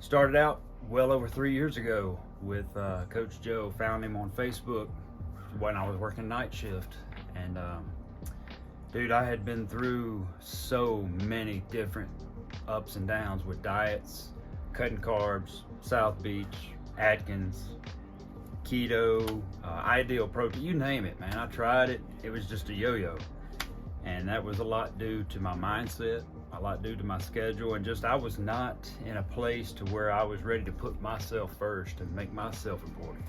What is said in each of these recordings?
Started out well over 3 years ago with Coach Joe. Found him on Facebook when I was working night shift. And dude, I had been through so many different ups and downs with diets, cutting carbs, South Beach, Atkins, keto, ideal protein, you name it, man. I tried it. It was just a yo-yo. And that was a lot due to my mindset, a lot due to my schedule, and just I was not in a place to where I was ready to put myself first and make myself important.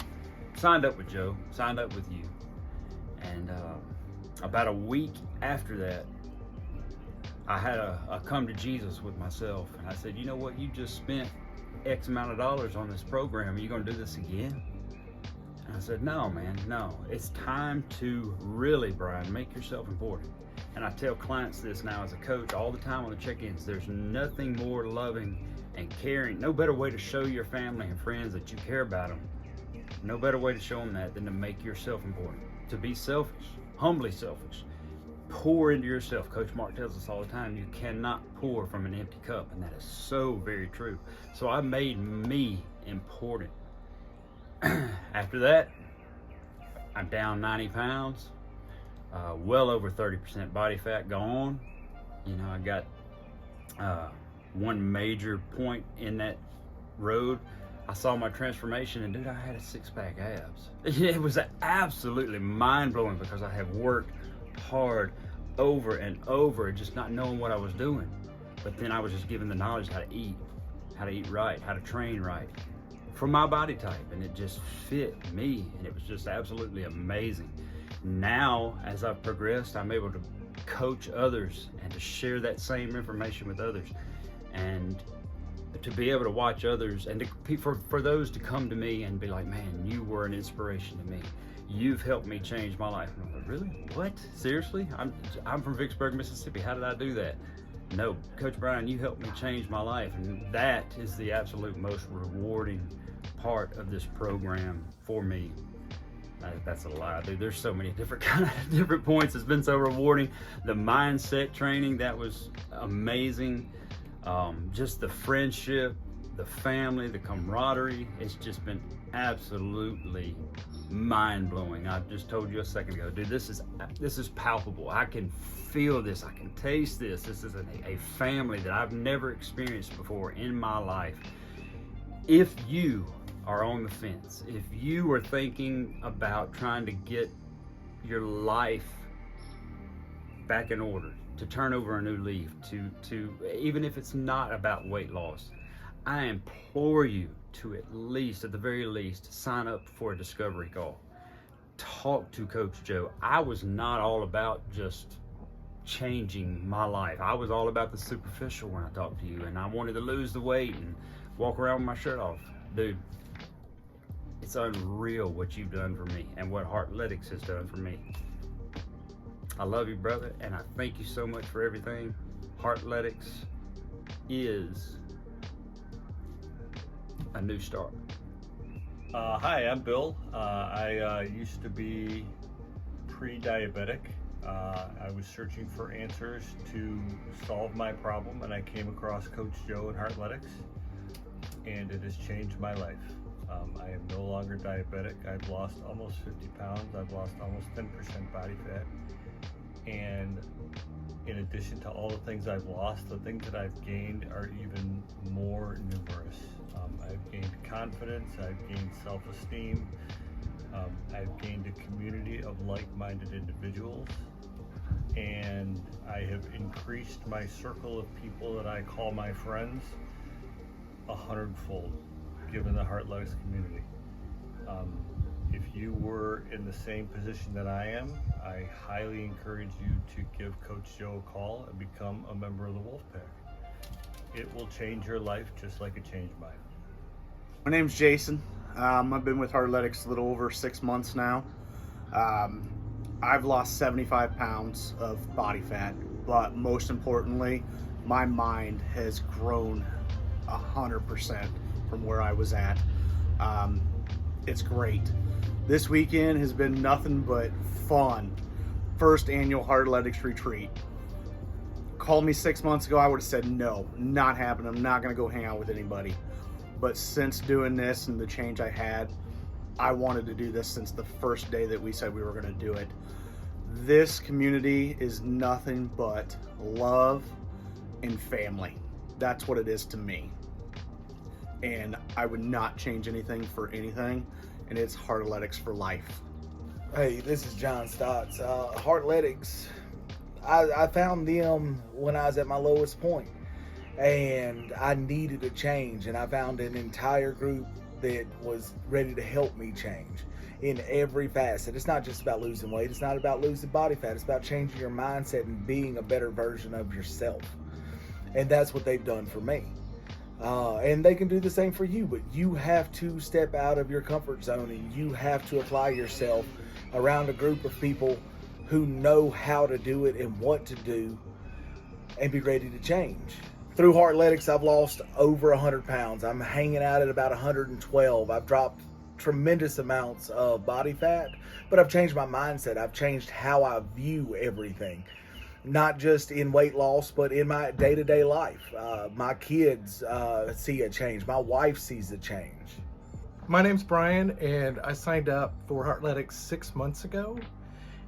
Signed up with Joe, signed up with you. And about a week after that, I had a come to Jesus with myself. And I said, you know what, you just spent X amount of dollars on this program. Are you gonna do this again? And I said, no, man, no. It's time to really, Brian, make yourself important. And I tell clients this now as a coach all the time on the check-ins. There's nothing more loving and caring, no better way to show your family and friends that you care about them. No better way to show them that than to make yourself important. To be selfish, humbly selfish. Pour into yourself. Coach Mark tells us all the time, you cannot pour from an empty cup, and that is so very true. So I made me important. After that, I'm down 90 pounds, well over 30% body fat gone. You know, I got one major point in that road. I saw my transformation, and dude, I had a six-pack abs. It was absolutely mind-blowing because I have worked hard over and over, just not knowing what I was doing. But then I was just given the knowledge how to eat right, how to train right for my body type, and it just fit me, and it was just absolutely amazing. Now, as I've progressed, I'm able to coach others and to share that same information with others, and to be able to watch others, and for those to come to me and be like, man, you were an inspiration to me. You've helped me change my life. And I'm like, really? What? Seriously? I'm from Vicksburg, Mississippi. How did I do that? No, Coach Brian, you helped me change my life. And that is the absolute most rewarding part of this program for me. That's a lie, dude. There's so many different points. It's been so rewarding. The mindset training, that was amazing. Just the friendship, the family, the camaraderie, it's just been absolutely mind-blowing. I just told you a second ago, dude, this is palpable. I can feel this, I can taste this. This is a family that I've never experienced before in my life. If you are on the fence, if you are thinking about trying to get your life back in order, to turn over a new leaf, to even if it's not about weight loss, I implore you to at the very least, sign up for a discovery call. Talk to Coach Joe. I was not all about just changing my life. I was all about the superficial when I talked to you, and I wanted to lose the weight and walk around with my shirt off. Dude, it's unreal what you've done for me and what Heartletics has done for me. I love you, brother, and I thank you so much for everything. Heartletics is a new start. Hi, I'm Bill. I used to be pre-diabetic. I was searching for answers to solve my problem, and I came across Coach Joe and Heartletics, and it has changed my life. I am no longer diabetic. I've lost almost 50 pounds. I've lost almost 10% body fat. And in addition to all the things I've lost, the things that I've gained are even more numerous. I've gained confidence, I've gained self-esteem, I've gained a community of like-minded individuals, and I have increased my circle of people that I call my friends 100-fold, given the Heartletics community. If you were in the same position that I am, I highly encourage you to give Coach Joe a call and become a member of the Wolfpack. It will change your life just like it changed mine. My name's Jason. I've been with Heartletics a little over 6 months now. I've lost 75 pounds of body fat, but most importantly, my mind has grown 100% from where I was at. It's great. This weekend has been nothing but fun. First annual Heartletics retreat. Called me 6 months ago, I would have said no, not happening. I'm not gonna go hang out with anybody. But since doing this and the change I had, I wanted to do this since the first day that we said we were going to do it. This community is nothing but love and family. That's what it is to me. And I would not change anything for anything. And it's Heartletics for life. Hey, this is John Stotts. Heartletics, I found them when I was at my lowest point, and I needed a change, and I found an entire group that was ready to help me change in every facet. It's not just about losing weight. It's not about losing body fat. It's about changing your mindset and being a better version of yourself. And that's what they've done for me. And they can do the same for you, but you have to step out of your comfort zone, and you have to apply yourself around a group of people who know how to do it and what to do and be ready to change. Through Heartletics, I've lost over 100 pounds. I'm hanging out at about 112. I've dropped tremendous amounts of body fat, but I've changed my mindset. I've changed how I view everything, not just in weight loss, but in my day-to-day life. My kids see a change. My wife sees a change. My name's Brian, and I signed up for Heartletics 6 months ago,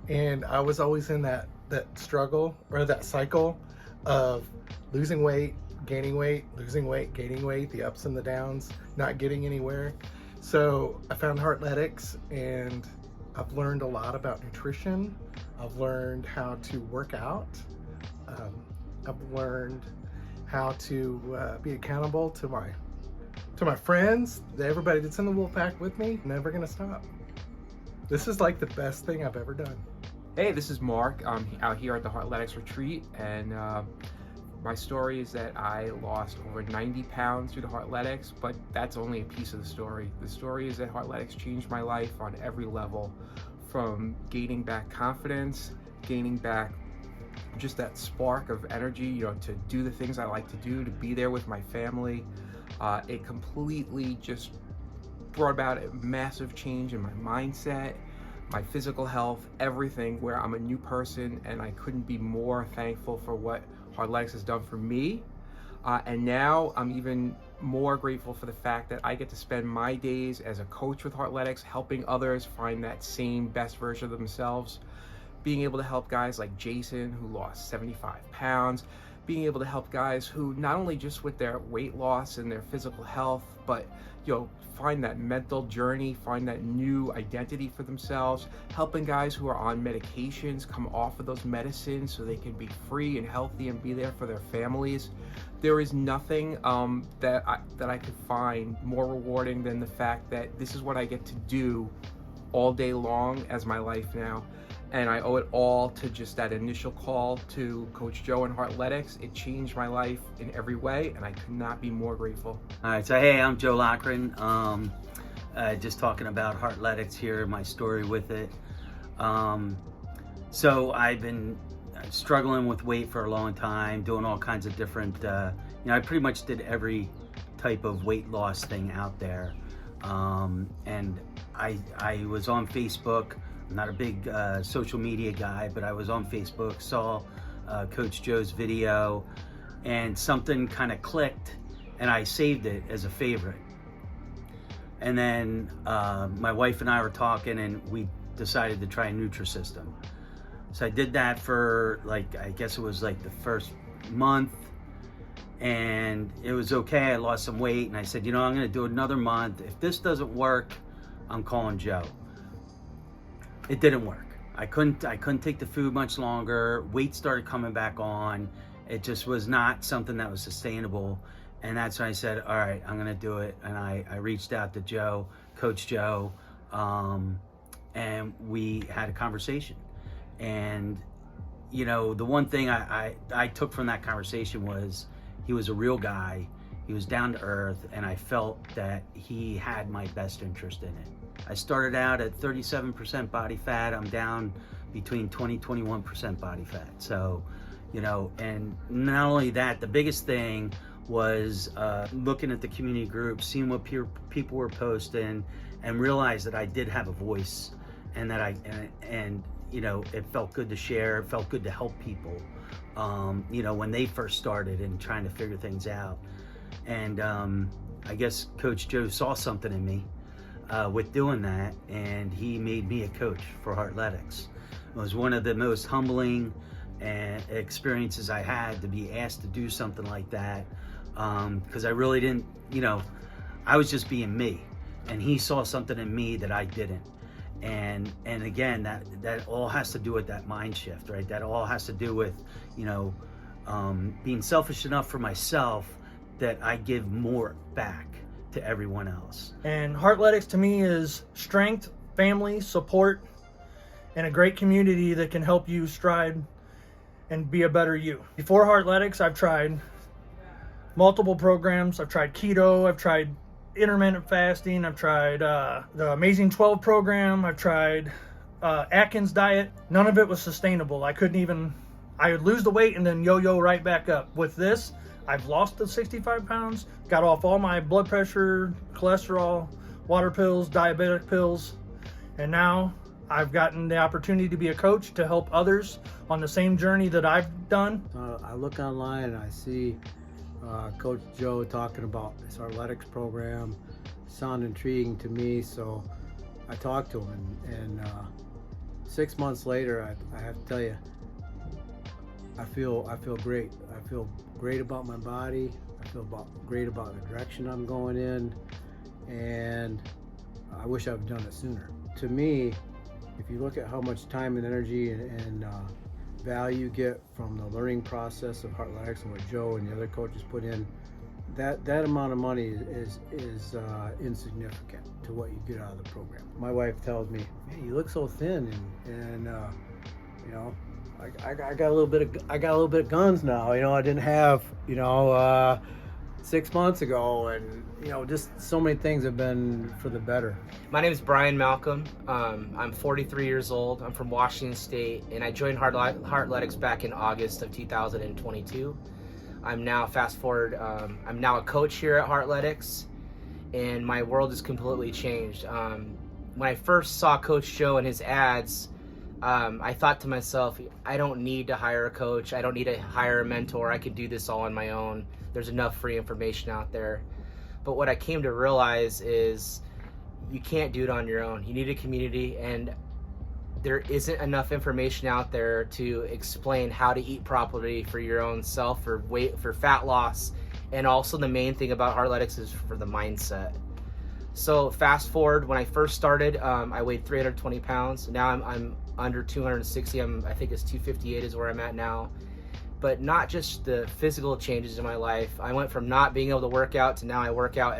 and I was always in that struggle, or that cycle of losing weight, gaining weight, losing weight, gaining weight, the ups and the downs, not getting anywhere. So I found Heartletics, and I've learned a lot about nutrition. I've learned how to work out. I've learned how to be accountable to my friends, everybody that's in the wolf pack with me. Never gonna stop. This is like the best thing I've ever done. Hey, this is Mark. I'm out here at the Heartletics retreat, and my story is that I lost over 90 pounds through the Heartletics, but that's only a piece of the story. The story is that Heartletics changed my life on every level, from gaining back confidence, gaining back just that spark of energy, to do the things I like to do, to be there with my family. It completely just brought about a massive change in my mindset, my physical health, everything, where I'm a new person, and I couldn't be more thankful for what Heartletics has done for me. And now I'm even more grateful for the fact that I get to spend my days as a coach with Heartletics, helping others find that same best version of themselves, being able to help guys like Jason, who lost 75 pounds, being able to help guys who not only just with their weight loss and their physical health, but find that mental journey, find that new identity for themselves, helping guys who are on medications come off of those medicines so they can be free and healthy and be there for their families. There is nothing that I could find more rewarding than the fact that this is what I get to do all day long as my life now. And I owe it all to just that initial call to Coach Joe and Heartletics. It changed my life in every way, and I could not be more grateful. All right, so hey, I'm Joe Lochran. Just talking about Heartletics here, my story with it. So I've been struggling with weight for a long time, doing all kinds of different, I pretty much did every type of weight loss thing out there. And I was on Facebook. I'm not a big social media guy, but I was on Facebook, saw Coach Joe's video, and something kind of clicked, and I saved it as a favorite. And then my wife and I were talking, and we decided to try Nutrisystem. So I did that for I guess it was the first month, and it was okay. I lost some weight, and I said, I'm gonna do another month. If this doesn't work, I'm calling Joe. It didn't work. I couldn't take the food much longer. Weight started coming back on. It just was not something that was sustainable. And that's when I said, all right, I'm gonna do it. And I reached out to Joe, Coach Joe, and we had a conversation. And the one thing I took from that conversation was he was a real guy. He was down to earth, and I felt that he had my best interest in it. I started out at 37% body fat. I'm down between 20-21% body fat. So, and not only that, the biggest thing was looking at the community groups, seeing what people were posting, and realized that I did have a voice, and that it felt good to share. It felt good to help people, when they first started and trying to figure things out. And I guess Coach Joe saw something in me with doing that, and he made me a coach for Heartletics. It was one of the most humbling experiences I had to be asked to do something like that, because I really didn't, I was just being me, and he saw something in me that I didn't. And again, that all has to do with that mind shift, right? That all has to do with, being selfish enough for myself that I give more back to everyone else. And Heartletics to me is strength, family, support, and a great community that can help you stride and be a better you. Before Heartletics, I've tried multiple programs. I've tried keto, I've tried intermittent fasting, I've tried the Amazing 12 program, I've tried Atkins diet. None of it was sustainable. I would lose the weight and then yo-yo right back up. With this, I've lost the 65 pounds, got off all my blood pressure, cholesterol, water pills, diabetic pills, and now I've gotten the opportunity to be a coach to help others on the same journey that I've done. I look online and I see Coach Joe talking about his Heartletics program. Sound intriguing to me, so I talked to him, and 6 months later, I have to tell you, I feel great. I feel great about my body. I feel great about the direction I'm going in, and I wish I'd done it sooner. To me, if you look at how much time and energy and value you get from the learning process of Heartletics and what Joe and the other coaches put in, that amount of money is insignificant to what you get out of the program. My wife tells me, "Man, you look so thin," and I got a little bit of guns now. I didn't have 6 months ago, and just so many things have been for the better. My name is Brian Malcolm. I'm 43 years old. I'm from Washington State, and I joined Heartletics back in August of 2022. I'm now, fast forward, I'm now a coach here at Heartletics, and my world has completely changed. When I first saw Coach Joe and his ads, I thought to myself, I don't need to hire a coach. I don't need to hire a mentor. I can do this all on my own. There's enough free information out there. But what I came to realize is you can't do it on your own. You need a community, and there isn't enough information out there to explain how to eat properly for your own self, for fat loss, and also the main thing about Heartletics is for the mindset. So fast forward, when I first started, I weighed 320 pounds. Now I'm under 260. I think it's 258 is where I'm at now. But not just the physical changes in my life. I went from not being able to work out to now I work out.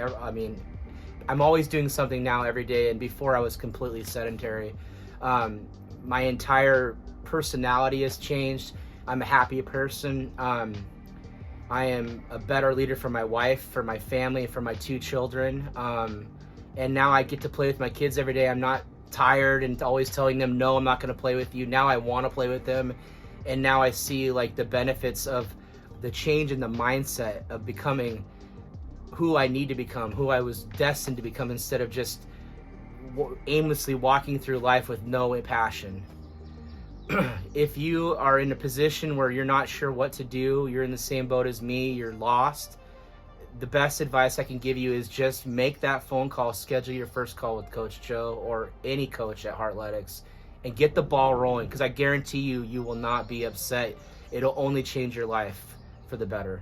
I'm always doing something now every day, and before I was completely sedentary. My entire personality has changed. I'm a happier person. I am a better leader for my wife, for my family, for my 2 children. And now I get to play with my kids every day. I'm not tired and always telling them, no, I'm not going to play with you. Now I want to play with them. And now I see the benefits of the change in the mindset of becoming who I need to become, who I was destined to become, instead of just aimlessly walking through life with no passion. If you are in a position where you're not sure what to do, you're in the same boat as me, you're lost, the best advice I can give you is just make that phone call, schedule your first call with Coach Joe or any coach at Heartletics, and get the ball rolling, because I guarantee you will not be upset. It'll only change your life for the better.